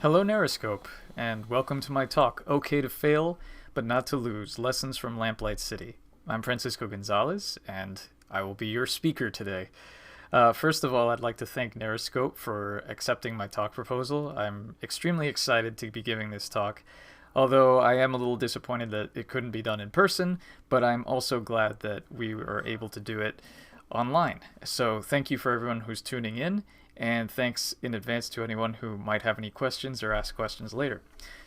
Hello, NarraScope, and welcome to my talk, Okay to Fail, but Not to Lose, Lessons from Lamplight City. I'm Francisco Gonzalez, and I will be your speaker today. First of all, I'd like to thank NarraScope for accepting my talk proposal. I'm extremely excited to be giving this talk, although I am a little disappointed that it couldn't be done in person, but I'm also glad that we were able to do it online. So thank you for everyone who's tuning in, and thanks in advance to anyone who might have any questions or ask questions later.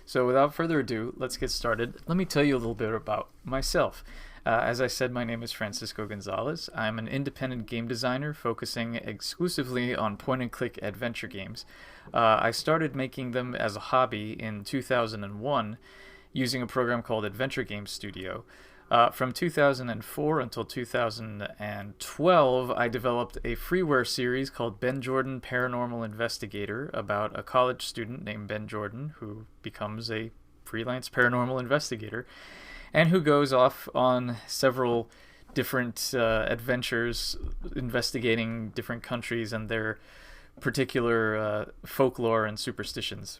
So without further ado, let's get started. Let me tell you a little bit about myself. As I said, my name is Francisco Gonzalez. I'm an independent game designer focusing exclusively on point-and-click adventure games. I started making them as a hobby in 2001 using a program called Adventure Game Studio. From 2004 until 2012, I developed a freeware series called Ben Jordan Paranormal Investigator about a college student named Ben Jordan who becomes a freelance paranormal investigator and who goes off on several different adventures investigating different countries and their particular folklore and superstitions.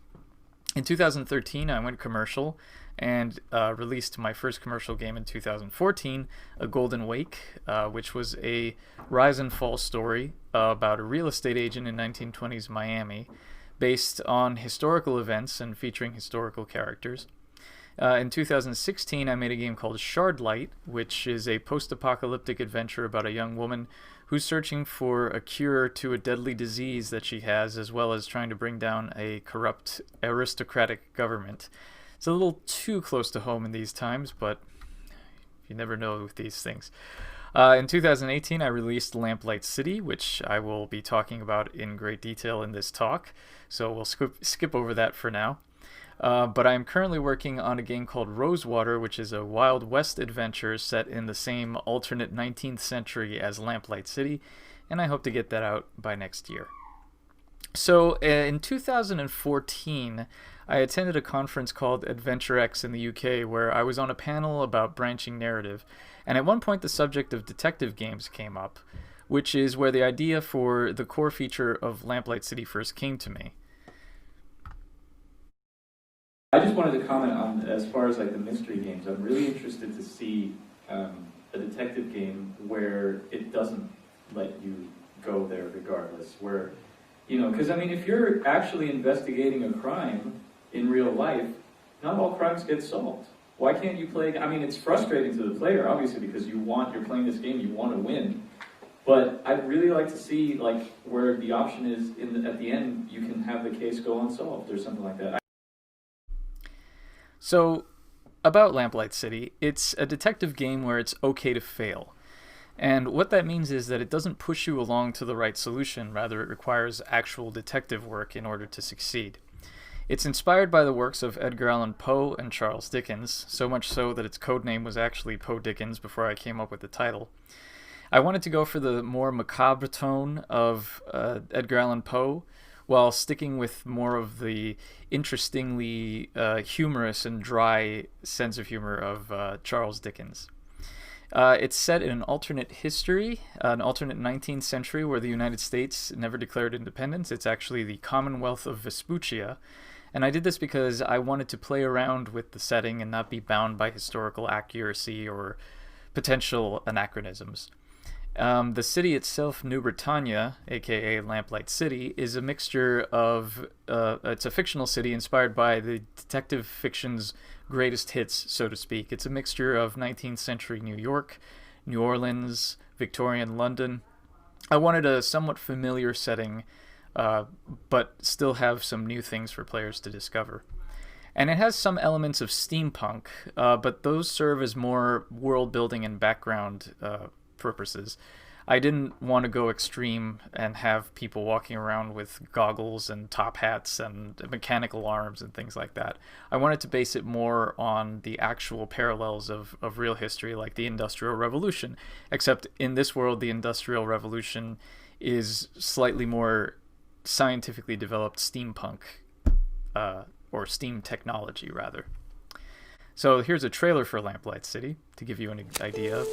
In 2013, I went commercial and released my first commercial game in 2014, A Golden Wake, which was a rise and fall story about a real estate agent in 1920s Miami, based on historical events and featuring historical characters. In 2016, I made a game called Shardlight, which is a post-apocalyptic adventure about a young woman who's searching for a cure to a deadly disease that she has, as well as trying to bring down a corrupt aristocratic government. It's a little too close to home in these times, but you never know with these things. In 2018, I released Lamplight City, which I will be talking about in great detail in this talk, so we'll skip over that for now. But I'm currently working on a game called Rosewater, which is a Wild West adventure set in the same alternate 19th century as Lamplight City, and I hope to get that out by next year. So in 2014, I attended a conference called Adventure X in the UK, where I was on a panel about branching narrative, and at one point the subject of detective games came up, which is where the idea for the core feature of Lamplight City first came to me. I just wanted to comment on, as far as like the mystery games, I'm really interested to see a detective game where it doesn't let you go there regardless, where, you know, because I mean, if you're actually investigating a crime in real life, not all crimes get solved. Why can't you play? I mean, it's frustrating to the player, obviously, because you're playing this game, you want to win. But I'd really like to see like where the option is at the end, you can have the case go unsolved or something like that. So, about Lamplight City, it's a detective game where it's okay to fail. And what that means is that it doesn't push you along to the right solution, rather it requires actual detective work in order to succeed. It's inspired by the works of Edgar Allan Poe and Charles Dickens, so much so that its codename was actually Poe Dickens before I came up with the title. I wanted to go for the more macabre tone of Edgar Allan Poe, while sticking with more of the interestingly humorous and dry sense of humor of Charles Dickens. It's set in an alternate history, an alternate 19th century where the United States never declared independence. It's actually the Commonwealth of Vespuccia. And I did this because I wanted to play around with the setting and not be bound by historical accuracy or potential anachronisms. The city itself, New Britannia, aka Lamplight City, is a mixture of, it's a fictional city inspired by the detective fiction's greatest hits, so to speak. It's a mixture of 19th century New York, New Orleans, Victorian London. I wanted a somewhat familiar setting, but still have some new things for players to discover. And it has some elements of steampunk, but those serve as more world building and background purposes. I didn't want to go extreme and have people walking around with goggles and top hats and mechanical arms and things like that. I wanted to base it more on the actual parallels of real history, like the Industrial Revolution, except in this world the Industrial Revolution is slightly more scientifically developed steampunk, or steam technology rather. So here's a trailer for Lamplight City to give you an idea.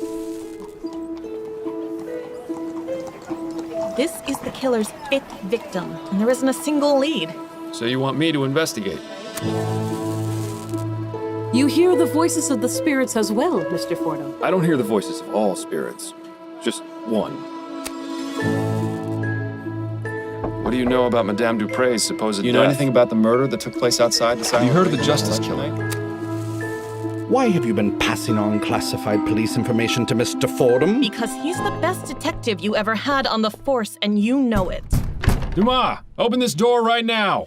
This is the killer's fifth victim, and there isn't a single lead. So you want me to investigate? You hear the voices of the spirits as well, Mr. Fordham. I don't hear the voices of all spirits. Just one. What do you know about Madame Dupre's supposed death? You know anything about the murder that took place outside the Have you heard of the Justice Killing? Why have you been passing on classified police information to Mr. Fordham? Because he's the best detective you ever had on the force, and you know it. Dumas, open this door right now!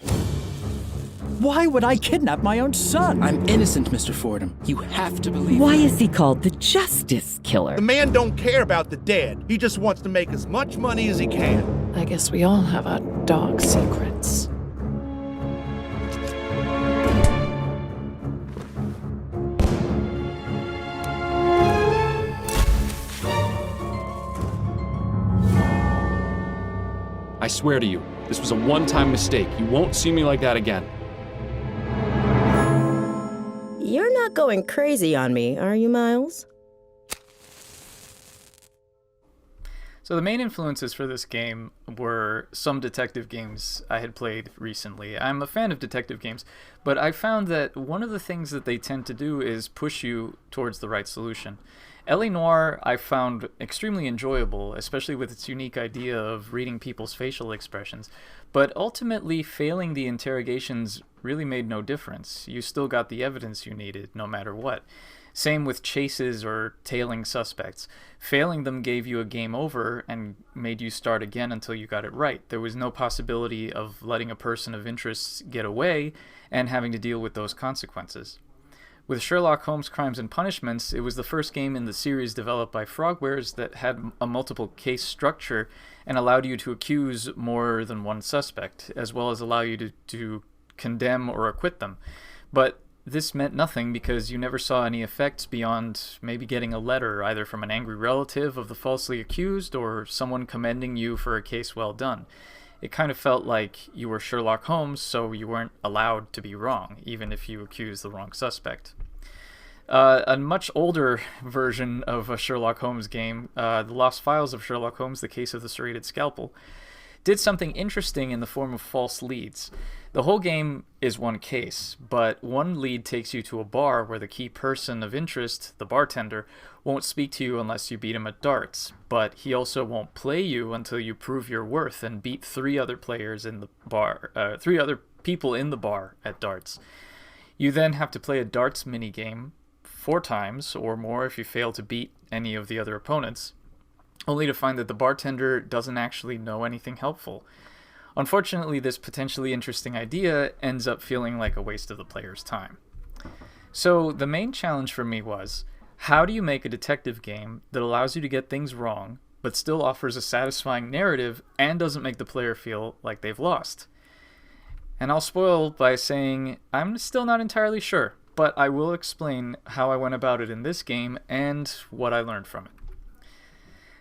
Why would I kidnap my own son? I'm innocent, Mr. Fordham. You have to believe Why me. is he called the Justice Killer? The man don't care about the dead. He just wants to make as much money as he can. I guess we all have our dog secrets. I swear to you, this was a one-time mistake. You won't see me like that again. You're not going crazy on me, are you, Miles? So the main influences for this game were some detective games I had played recently. I'm a fan of detective games, but I found that one of the things that they tend to do is push you towards the right solution. L.A. Noire I found extremely enjoyable, especially with its unique idea of reading people's facial expressions, but ultimately failing the interrogations really made no difference. You still got the evidence you needed, no matter what. Same with chases or tailing suspects. Failing them gave you a game over and made you start again until you got it right. There was no possibility of letting a person of interest get away and having to deal with those consequences. With Sherlock Holmes Crimes and Punishments, it was the first game in the series developed by Frogwares that had a multiple case structure and allowed you to accuse more than one suspect, as well as allow you to condemn or acquit them. But this meant nothing because you never saw any effects beyond maybe getting a letter either from an angry relative of the falsely accused or someone commending you for a case well done. It kind of felt like you were Sherlock Holmes, so you weren't allowed to be wrong, even if you accused the wrong suspect. A much older version of a Sherlock Holmes game, The Lost Files of Sherlock Holmes, The Case of the Serrated Scalpel, did something interesting in the form of false leads. The whole game is one case, but one lead takes you to a bar where the key person of interest, the bartender, won't speak to you unless you beat him at darts, but he also won't play you until you prove your worth and beat three other people in the bar at darts. You then have to play a darts minigame 4 times or more if you fail to beat any of the other opponents, only to find that the bartender doesn't actually know anything helpful. Unfortunately, this potentially interesting idea ends up feeling like a waste of the player's time. So the main challenge for me was, how do you make a detective game that allows you to get things wrong, but still offers a satisfying narrative and doesn't make the player feel like they've lost? And I'll spoil by saying I'm still not entirely sure, but I will explain how I went about it in this game and what I learned from it.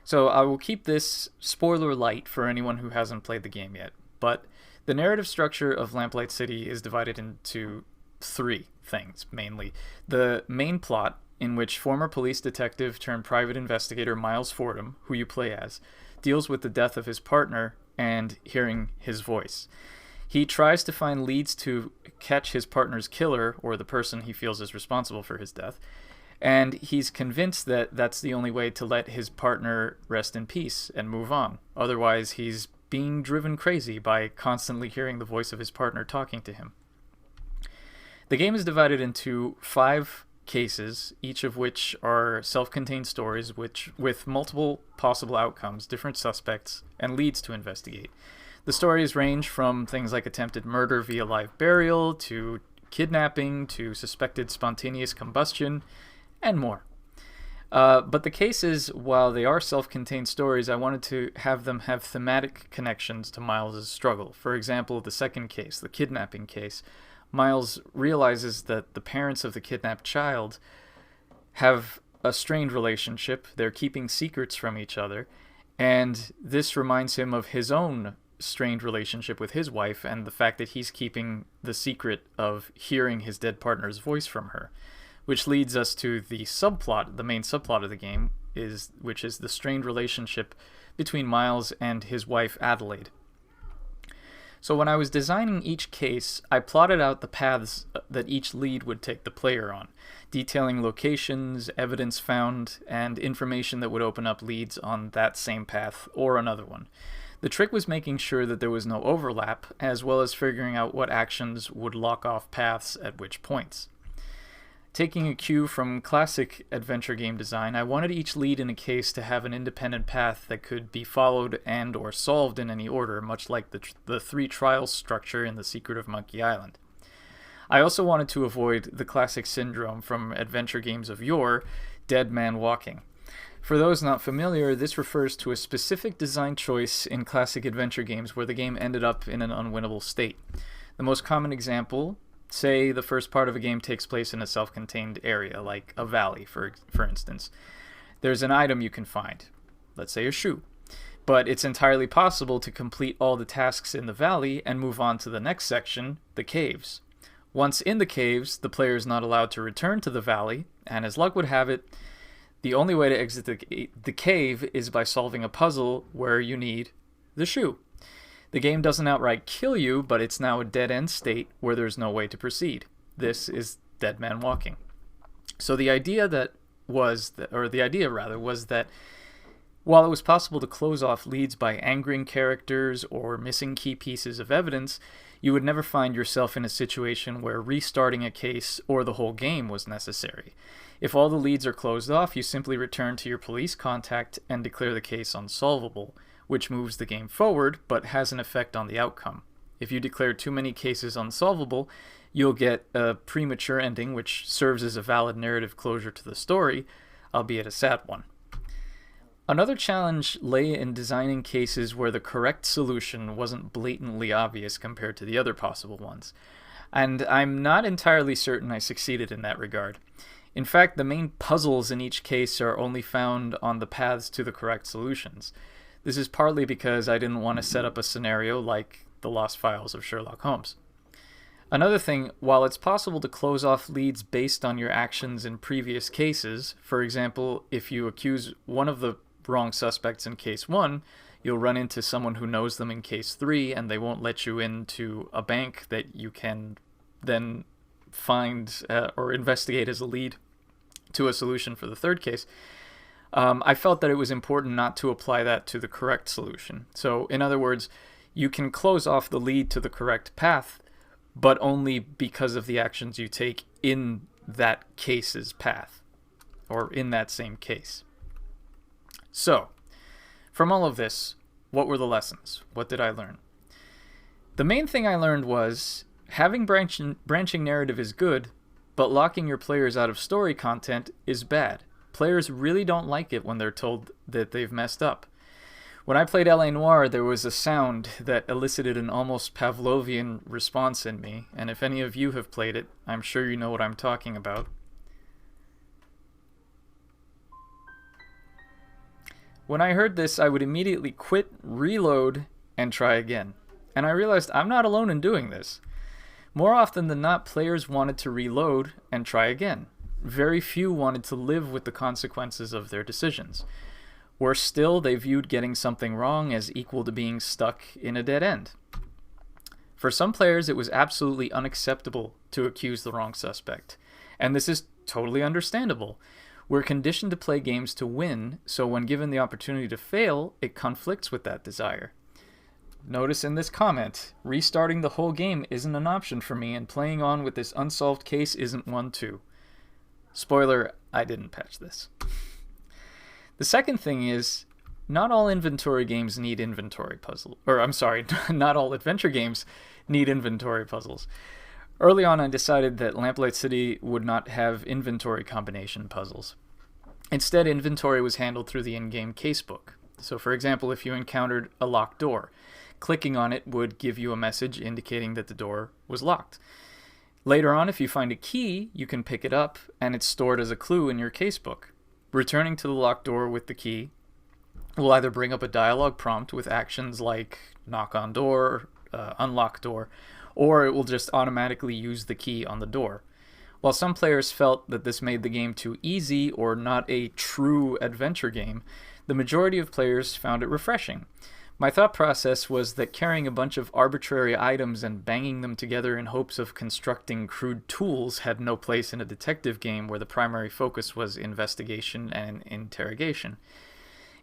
So I will keep this spoiler light for anyone who hasn't played the game yet, but the narrative structure of Lamplight City is divided into 3 things, mainly. The main plot, in which former police detective turned private investigator Miles Fordham, who you play as, deals with the death of his partner and hearing his voice. He tries to find leads to catch his partner's killer, or the person he feels is responsible for his death, and he's convinced that that's the only way to let his partner rest in peace and move on. Otherwise, he's being driven crazy by constantly hearing the voice of his partner talking to him. The game is divided into 5 cases, each of which are self-contained stories with multiple possible outcomes, different suspects, and leads to investigate. The stories range from things like attempted murder via live burial, to kidnapping, to suspected spontaneous combustion, and more. But the cases, while they are self-contained stories, I wanted to have them have thematic connections to Miles's struggle. For example, the second case, the kidnapping case, Miles realizes that the parents of the kidnapped child have a strained relationship. They're keeping secrets from each other, and this reminds him of his own strained relationship with his wife and the fact that he's keeping the secret of hearing his dead partner's voice from her, which leads us to the subplot, the main subplot of the game, which is the strained relationship between Miles and his wife Adelaide. So when I was designing each case, I plotted out the paths that each lead would take the player on, detailing locations, evidence found, and information that would open up leads on that same path or another one. The trick was making sure that there was no overlap, as well as figuring out what actions would lock off paths at which points. Taking a cue from classic adventure game design, I wanted each lead in a case to have an independent path that could be followed and or solved in any order, much like the three trials structure in The Secret of Monkey Island. I also wanted to avoid the classic syndrome from adventure games of yore, dead man walking. For those not familiar, this refers to a specific design choice in classic adventure games where the game ended up in an unwinnable state. The most common example, say the first part of a game takes place in a self-contained area, like a valley, for instance. There's an item you can find, let's say a shoe, but it's entirely possible to complete all the tasks in the valley and move on to the next section, the caves. Once in the caves, the player is not allowed to return to the valley, and as luck would have it, the only way to exit the cave is by solving a puzzle where you need the shoe. The game doesn't outright kill you, but it's now a dead-end state where there's no way to proceed. This is dead man walking. So the idea was that while it was possible to close off leads by angering characters or missing key pieces of evidence, you would never find yourself in a situation where restarting a case or the whole game was necessary. If all the leads are closed off, you simply return to your police contact and declare the case unsolvable, which moves the game forward but has an effect on the outcome. If you declare too many cases unsolvable, you'll get a premature ending which serves as a valid narrative closure to the story, albeit a sad one. Another challenge lay in designing cases where the correct solution wasn't blatantly obvious compared to the other possible ones, and I'm not entirely certain I succeeded in that regard. In fact, the main puzzles in each case are only found on the paths to the correct solutions. This is partly because I didn't want to set up a scenario like the Lost Files of Sherlock Holmes. Another thing, while it's possible to close off leads based on your actions in previous cases, for example, if you accuse one of the wrong suspects in case 1, you'll run into someone who knows them in case 3, and they won't let you into a bank that you can then find or investigate as a lead to a solution for the third case. I felt that it was important not to apply that to the correct solution. So, in other words, you can close off the lead to the correct path, but only because of the actions you take in that case's path, or in that same case. So, from all of this, what were the lessons? What did I learn? The main thing I learned was having branching narrative is good, but locking your players out of story content is bad. Players really don't like it when they're told that they've messed up. When I played L.A. Noire, there was a sound that elicited an almost Pavlovian response in me, and if any of you have played it, I'm sure you know what I'm talking about. When I heard this, I would immediately quit, reload, and try again. And I realized I'm not alone in doing this. More often than not, players wanted to reload and try again. Very few wanted to live with the consequences of their decisions. Worse still, they viewed getting something wrong as equal to being stuck in a dead end. For some players, it was absolutely unacceptable to accuse the wrong suspect. And this is totally understandable. We're conditioned to play games to win, so when given the opportunity to fail, it conflicts with that desire. Notice in this comment, restarting the whole game isn't an option for me, and playing on with this unsolved case isn't one too. Spoiler, I didn't patch this. The second thing is, not all inventory games need inventory puzzles. Not all adventure games need inventory puzzles. Early on, I decided that Lamplight City would not have inventory combination puzzles. Instead, inventory was handled through the in-game casebook. So, for example, if you encountered a locked door, clicking on it would give you a message indicating that the door was locked. Later on, if you find a key, you can pick it up, and it's stored as a clue in your casebook. Returning to the locked door with the key will either bring up a dialogue prompt with actions like knock on door, unlock door, or it will just automatically use the key on the door. While some players felt that this made the game too easy or not a true adventure game, the majority of players found it refreshing. My thought process was that carrying a bunch of arbitrary items and banging them together in hopes of constructing crude tools had no place in a detective game where the primary focus was investigation and interrogation.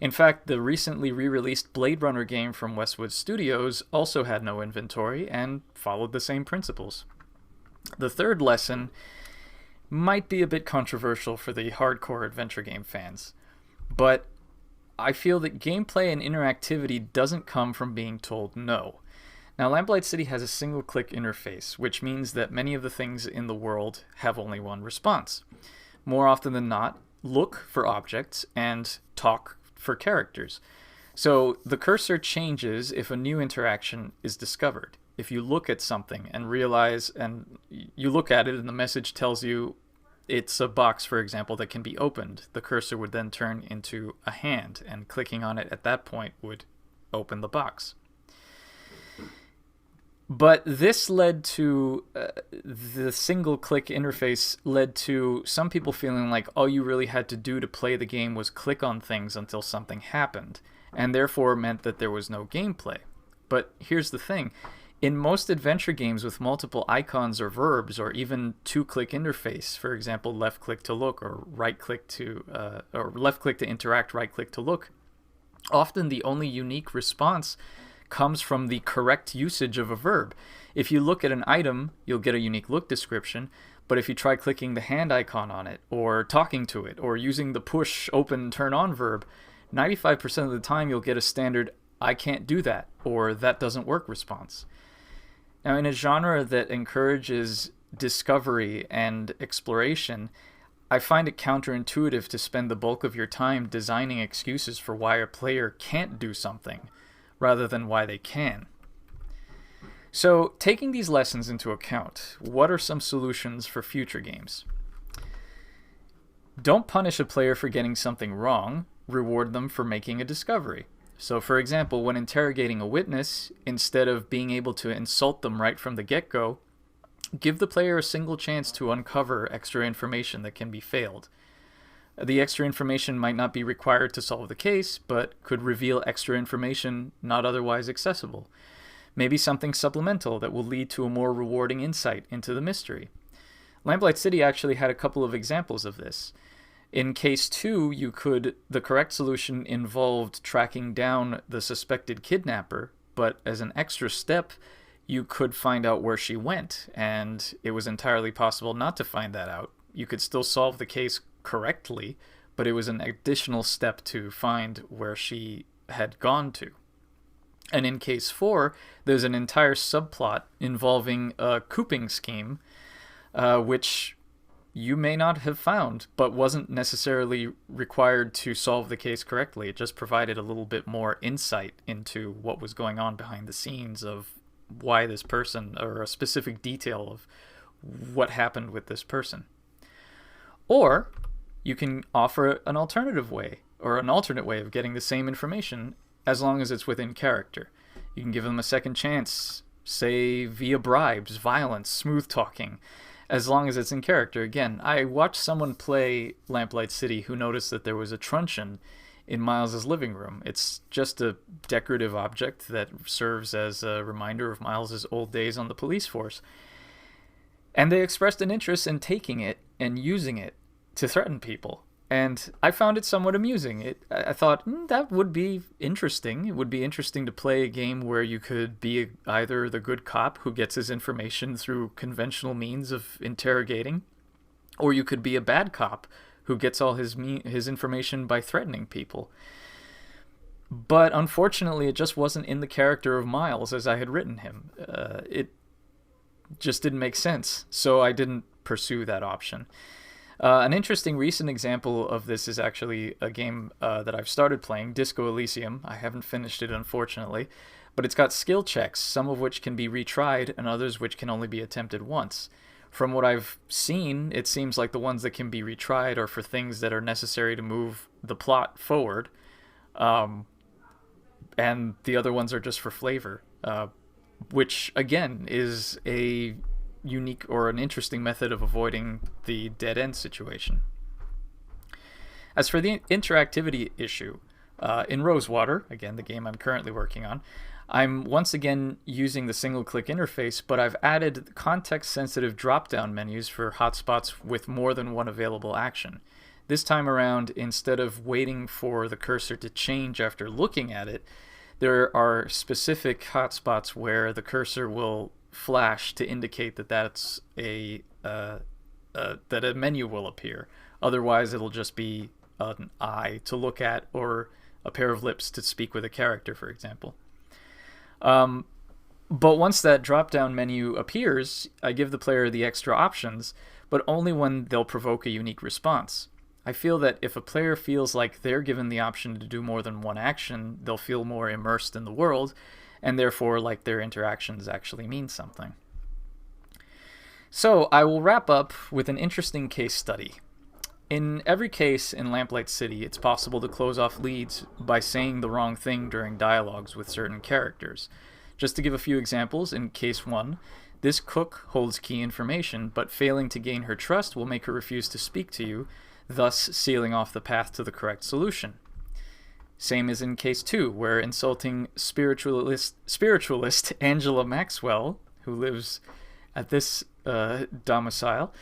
In fact, the recently re-released Blade Runner game from Westwood Studios also had no inventory and followed the same principles. The third lesson might be a bit controversial for the hardcore adventure game fans, but I feel that gameplay and interactivity doesn't come from being told no. Now, Lamplight City has a single-click interface, which means that many of the things in the world have only one response. More often than not, look for objects and talk for characters. So the cursor changes if a new interaction is discovered. If you look at something and realize, and you look at it and the message tells you it's a box, for example, that can be opened, the cursor would then turn into a hand, and clicking on it at that point would open the box. But this led to, the single-click interface led to some people feeling like all you really had to do to play the game was click on things until something happened, and therefore meant that there was no gameplay. But here's the thing. In most adventure games with multiple icons or verbs, or even two-click interface, for example, left-click to look or right-click to, or left-click to interact, right-click to look, often the only unique response comes from the correct usage of a verb. If you look at an item, you'll get a unique look description, but if you try clicking the hand icon on it, or talking to it, or using the push, open, turn on verb, 95% of the time you'll get a standard, I can't do that, or that doesn't work response. Now, in a genre that encourages discovery and exploration, I find it counterintuitive to spend the bulk of your time designing excuses for why a player can't do something, rather than why they can. So, taking these lessons into account, what are some solutions for future games? Don't punish a player for getting something wrong, reward them for making a discovery. So, for example, when interrogating a witness, instead of being able to insult them right from the get-go, give the player a single chance to uncover extra information that can be failed. The extra information might not be required to solve the case, but could reveal extra information not otherwise accessible. Maybe something supplemental that will lead to a more rewarding insight into the mystery. Lamplight City actually had a couple of examples of this. In case 2, the correct solution involved tracking down the suspected kidnapper, but as an extra step, you could find out where she went, and it was entirely possible not to find that out. You could still solve the case correctly, but it was an additional step to find where she had gone to. And in case 4, there's an entire subplot involving a cooping scheme, which you may not have found, but wasn't necessarily required to solve the case correctly. It just provided a little bit more insight into what was going on behind the scenes of why this person, or a specific detail of what happened with this person. Or you can offer an alternative way, or an alternate way of getting the same information, as long as it's within character. You can give them a second chance, say via bribes, violence, smooth talking, as long as it's in character. Again, I watched someone play Lamplight City who noticed that there was a truncheon in Miles's living room. It's just a decorative object that serves as a reminder of Miles's old days on the police force. And they expressed an interest in taking it and using it to threaten people. And I found it somewhat amusing. I thought, that would be interesting. It would be interesting to play a game where you could be either the good cop who gets his information through conventional means of interrogating, or you could be a bad cop who gets all his information by threatening people. But unfortunately, it just wasn't in the character of Miles as I had written him. It just didn't make sense, so I didn't pursue that option. An interesting recent example of this is actually a game that I've started playing, Disco Elysium. I haven't finished it, unfortunately, but it's got skill checks, some of which can be retried and others which can only be attempted once. From what I've seen, it seems like the ones that can be retried are for things that are necessary to move the plot forward, and the other ones are just for flavor, which, again, is a unique or an interesting method of avoiding the dead-end situation. As for the interactivity issue, In Rosewater, again, the game I'm currently working on, I'm once again using the single-click interface, but I've added context-sensitive drop-down menus for hotspots with more than one available action. This time around, instead of waiting for the cursor to change after looking at it, there are specific hotspots where the cursor will flash to indicate that that's that a menu will appear. Otherwise, it'll just be an eye to look at or a pair of lips to speak with a character, for example. But once that drop-down menu appears, I give the player the extra options, but only when they'll provoke a unique response. I feel that if a player feels like they're given the option to do more than one action, they'll feel more immersed in the world, and therefore like their interactions actually mean something. So I will wrap up with an interesting case study. In every case in Lamplight City, it's possible to close off leads by saying the wrong thing during dialogues with certain characters. Just to give a few examples, in case 1, this cook holds key information, but failing to gain her trust will make her refuse to speak to you, thus sealing off the path to the correct solution. Same as in case 2, where insulting spiritualist Angela Maxwell, who lives at this domicile,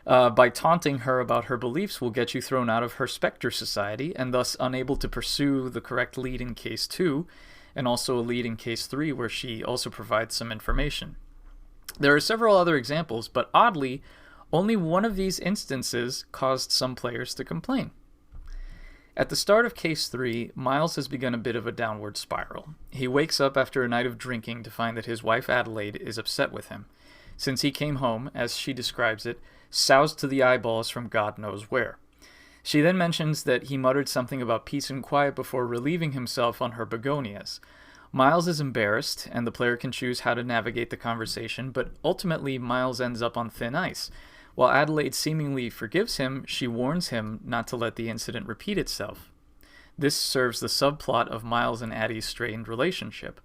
by taunting her about her beliefs will get you thrown out of her Spectre Society, and thus unable to pursue the correct lead in case 2, and also a lead in case 3 where she also provides some information. There are several other examples, but oddly, only one of these instances caused some players to complain. At the start of case 3, Miles has begun a bit of a downward spiral. He wakes up after a night of drinking to find that his wife Adelaide is upset with him, since he came home, as she describes it, soused to the eyeballs from God knows where. She then mentions that he muttered something about peace and quiet before relieving himself on her begonias. Miles is embarrassed, and the player can choose how to navigate the conversation, but ultimately Miles ends up on thin ice. While Adelaide seemingly forgives him, she warns him not to let the incident repeat itself. This serves the subplot of Miles and Addie's strained relationship.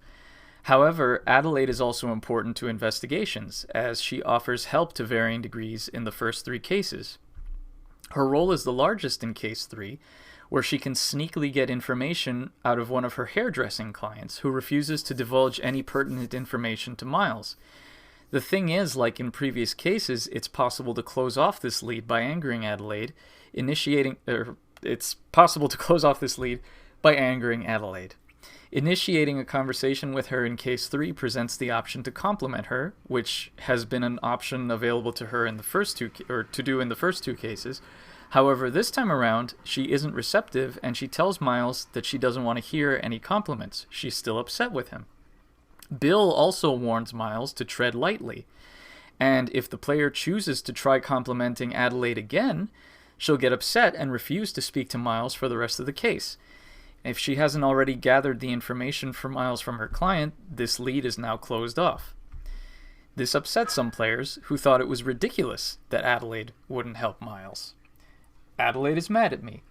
However, Adelaide is also important to investigations, as she offers help to varying degrees in the first 3 cases. Her role is the largest in case 3, where she can sneakily get information out of one of her hairdressing clients, who refuses to divulge any pertinent information to Miles. The thing is, like in previous cases, it's possible to close off this lead by angering Adelaide, Initiating a conversation with her in case 3 presents the option to compliment her, which has been an option available to her in the first 2 cases. However, this time around, she isn't receptive, and she tells Miles that she doesn't want to hear any compliments. She's still upset with him. Bill also warns Miles to tread lightly, and if the player chooses to try complimenting Adelaide again, she'll get upset and refuse to speak to Miles for the rest of the case. If she hasn't already gathered the information for Miles from her client, this lead is now closed off. This upset some players who thought it was ridiculous that Adelaide wouldn't help Miles. Adelaide is mad at me.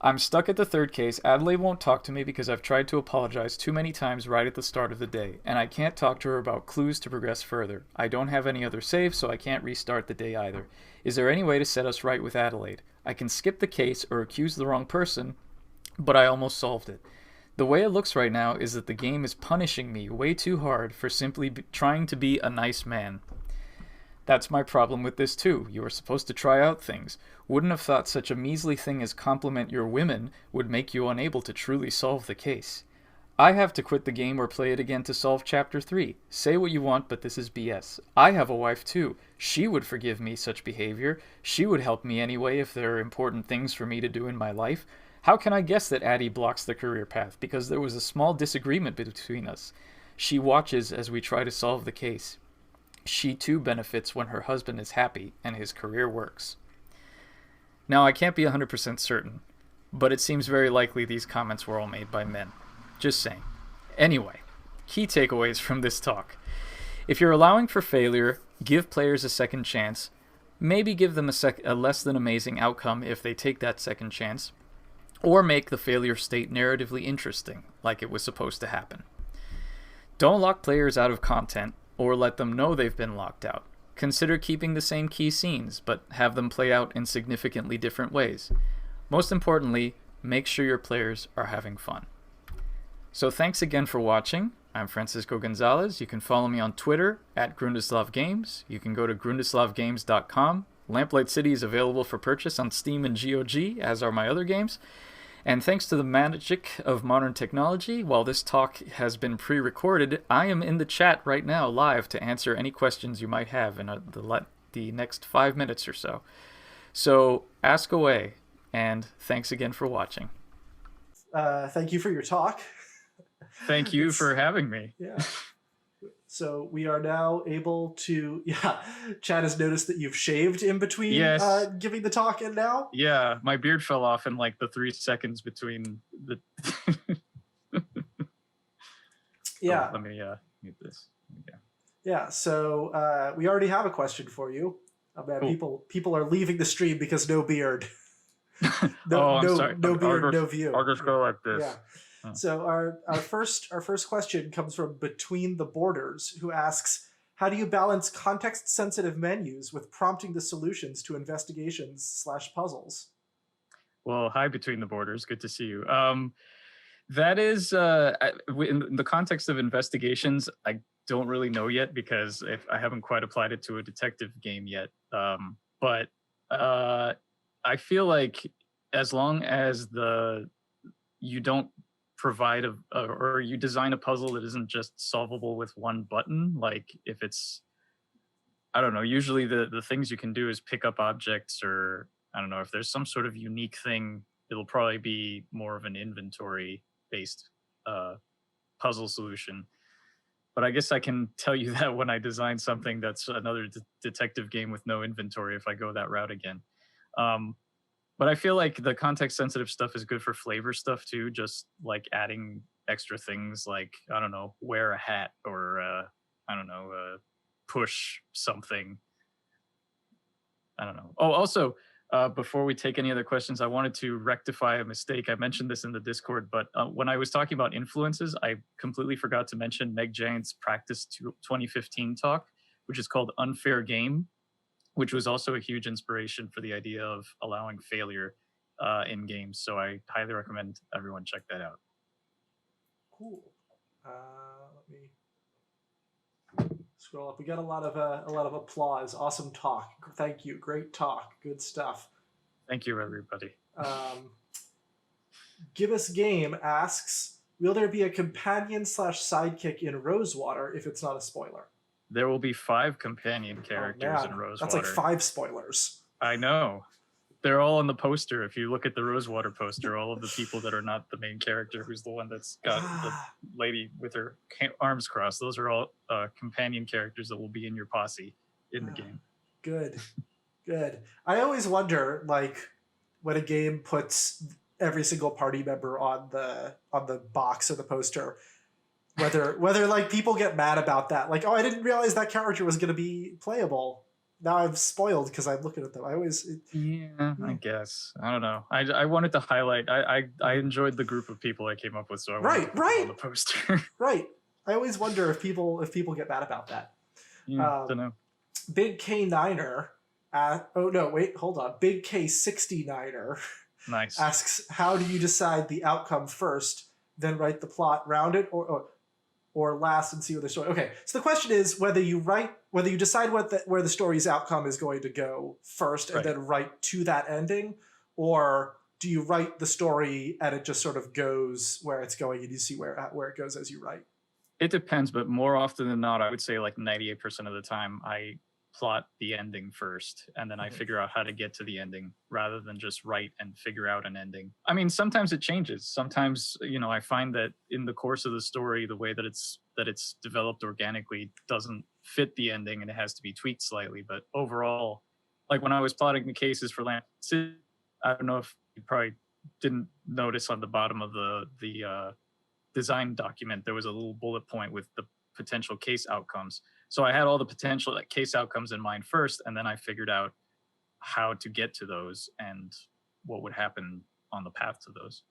I'm stuck at the 3rd case. Adelaide won't talk to me because I've tried to apologize too many times right at the start of the day, and I can't talk to her about clues to progress further. I don't have any other saves, so I can't restart the day either. Is there any way to set us right with Adelaide? I can skip the case or accuse the wrong person, but I almost solved it. The way it looks right now is that the game is punishing me way too hard for simply trying to be a nice man. That's my problem with this too. You are supposed to try out things. Wouldn't have thought such a measly thing as compliment your women would make you unable to truly solve the case. I have to quit the game or play it again to solve Chapter 3. Say what you want, but this is BS. I have a wife too. She would forgive me such behavior. She would help me anyway if there are important things for me to do in my life. How can I guess that Addie blocks the career path? Because there was a small disagreement between us. She watches as we try to solve the case. She too benefits when her husband is happy and his career works. Now, I can't be 100% certain, but it seems very likely these comments were all made by men. Just saying. Anyway, key takeaways from this talk. If you're allowing for failure, give players a second chance. Maybe give them a less than amazing outcome if they take that second chance. Or make the failure state narratively interesting, like it was supposed to happen. Don't lock players out of content, or let them know they've been locked out. Consider keeping the same key scenes, but have them play out in significantly different ways. Most importantly, make sure your players are having fun. So thanks again for watching. I'm Francisco Gonzalez. You can follow me on Twitter at GrundislavGames. You can go to grundislavgames.com. Lamplight City is available for purchase on Steam and GOG, as are my other games. And thanks to the magic of modern technology, while this talk has been pre-recorded, I am in the chat right now live to answer any questions you might have in the next 5 minutes or so. So ask away, and thanks again for watching. Thank you for your talk. Thank you for having me. Yeah. So we are now able to, Chad has noticed that you've shaved in between giving the talk and now. Yeah, my beard fell off in like the 3 seconds between the... Yeah. Oh, let me mute this. Yeah, so we already have a question for you. Cool. People are leaving the stream because no beard. I'm sorry. No beard, no view. I'll just go like this. Yeah. So our first question comes from Between the Borders, who asks, how do you balance context-sensitive menus with prompting the solutions to investigations/puzzles? Well, hi, Between the Borders. Good to see you. That is, in the context of investigations, I don't really know yet because I haven't quite applied it to a detective game yet. But I feel like as long as you don't provide or you design a puzzle that isn't just solvable with one button, like if it's, I don't know, usually the things you can do is pick up objects, or I don't know, if there's some sort of unique thing, it'll probably be more of an inventory based puzzle solution. But I guess I can tell you that when I design something that's another detective game with no inventory, if I go that route again. But I feel like the context-sensitive stuff is good for flavor stuff too, just like adding extra things like, I don't know, wear a hat, or, I don't know, push something. I don't know. Oh, also, before we take any other questions, I wanted to rectify a mistake. I mentioned this in the Discord, but when I was talking about influences, I completely forgot to mention Meg Giant's Practice 2015 talk, which is called Unfair Game, which was also a huge inspiration for the idea of allowing failure in games. So I highly recommend everyone check that out. Cool. Let me scroll up. We got a lot of applause. Awesome talk. Thank you. Great talk. Good stuff. Thank you, everybody. Give Us Game asks, will there be a companion/sidekick in Rosewater if it's not a spoiler? There will be 5 companion characters in Rosewater. That's like 5 spoilers. I know. They're all on the poster. If you look at the Rosewater poster, all of the people that are not the main character, who's the one that's got the lady with her arms crossed, those are all companion characters that will be in your posse in the game. Good. Good. I always wonder, like, when a game puts every single party member on the box or the poster, whether like people get mad about that, like, oh, I didn't realize that character was going to be playable. Now I'm spoiled because I'm looking at them. I guess. I don't know. I wanted to highlight. I enjoyed the group of people I came up with, so I wanted to put them on the poster. Right. I always wonder if people get mad about that. Don't know. Big K9er. Big K69er. Nice. Asks, how do you decide the outcome first, then write the plot around it, or last and see where the story... Okay, so the question is whether you decide where the story's outcome is going to go first and then write to that ending, or do you write the story and it just sort of goes where it's going and you see where it goes as you write? It depends, but more often than not, I would say like 98% of the time, I plot the ending first, and then I figure out how to get to the ending rather than just write and figure out an ending. I mean, sometimes it changes. Sometimes, I find that in the course of the story, the way that it's developed organically doesn't fit the ending and it has to be tweaked slightly. But overall, like when I was plotting the cases for Lamplight City, I don't know if you probably didn't notice on the bottom of the design document, there was a little bullet point with the potential case outcomes. So I had all the potential case outcomes in mind first, and then I figured out how to get to those and what would happen on the path to those.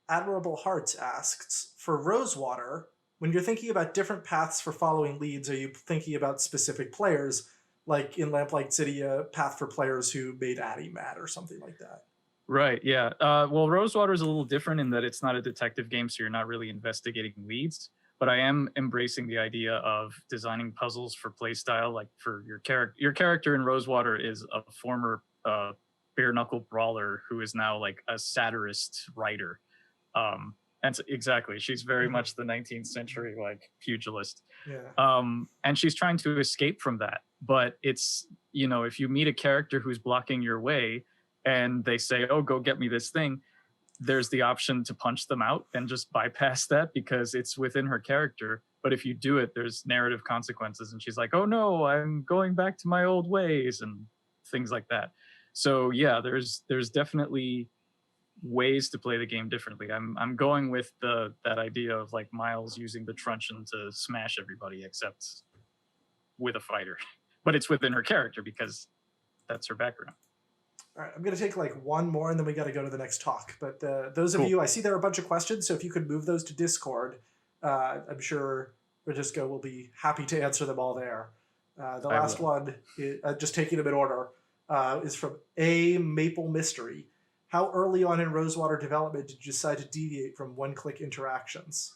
Admirable Hearts asks, for Rosewater, when you're thinking about different paths for following leads, are you thinking about specific players, like in Lamplight City, a path for players who made Addie mad or something like that? Right, yeah. Well, Rosewater is a little different in that it's not a detective game, so you're not really investigating leads. But I am embracing the idea of designing puzzles for playstyle. Like for your character, in Rosewater is a former bare knuckle brawler who is now like a satirist writer. And exactly, she's very much the 19th century like pugilist. Yeah. And she's trying to escape from that. But it's, you know, if you meet a character who's blocking your way, and they say, oh, go get me this thing, there's the option to punch them out and just bypass that because it's within her character. But if you do it, there's narrative consequences. And she's like, oh no, I'm going back to my old ways and things like that. So yeah, there's definitely ways to play the game differently. I'm going with that idea of like Miles using the truncheon to smash everybody except with a fighter. But it's within her character because that's her background. All right, I'm going to take like one more and then we got to go to the next talk. But those of you, I see there are a bunch of questions, so if you could move those to Discord, I'm sure Radisco will be happy to answer them all there. The last one, just taking them in order, is from A Maple Mystery. How early on in Rosewater development did you decide to deviate from one-click interactions?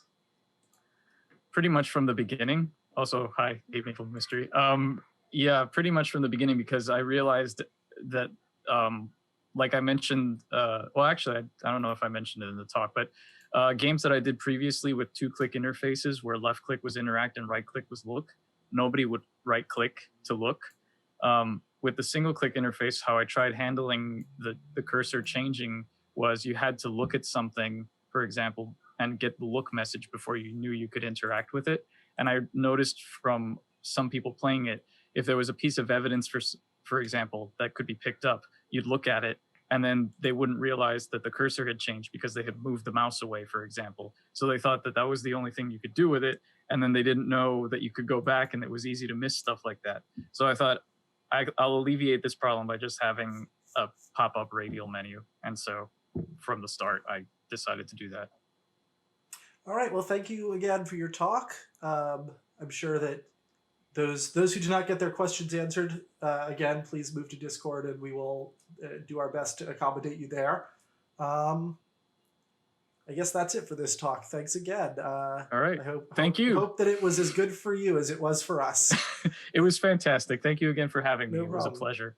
Pretty much from the beginning. Also, hi, A Maple Mystery. Yeah, pretty much from the beginning because I realized that like I mentioned, well, actually, I don't know if I mentioned it in the talk, but games that I did previously with 2-click interfaces where left click was interact and right click was look, nobody would right click to look. With the single click interface, how I tried handling the cursor changing was you had to look at something, for example, and get the look message before you knew you could interact with it. And I noticed from some people playing it, if there was a piece of evidence, for example, that could be picked up, you'd look at it and then they wouldn't realize that the cursor had changed because they had moved the mouse away, for example. So they thought that that was the only thing you could do with it. And then they didn't know that you could go back and it was easy to miss stuff like that. So I thought I'll alleviate this problem by just having a pop-up radial menu. And so from the start, I decided to do that. All right, well, thank you again for your talk. I'm sure that those who do not get their questions answered, again, please move to Discord and we will do our best to accommodate you there. I guess that's it for this talk. Thanks again. All right. Thank you. I hope that it was as good for you as it was for us. It was fantastic. Thank you again for having me. No It was a problem. pleasure.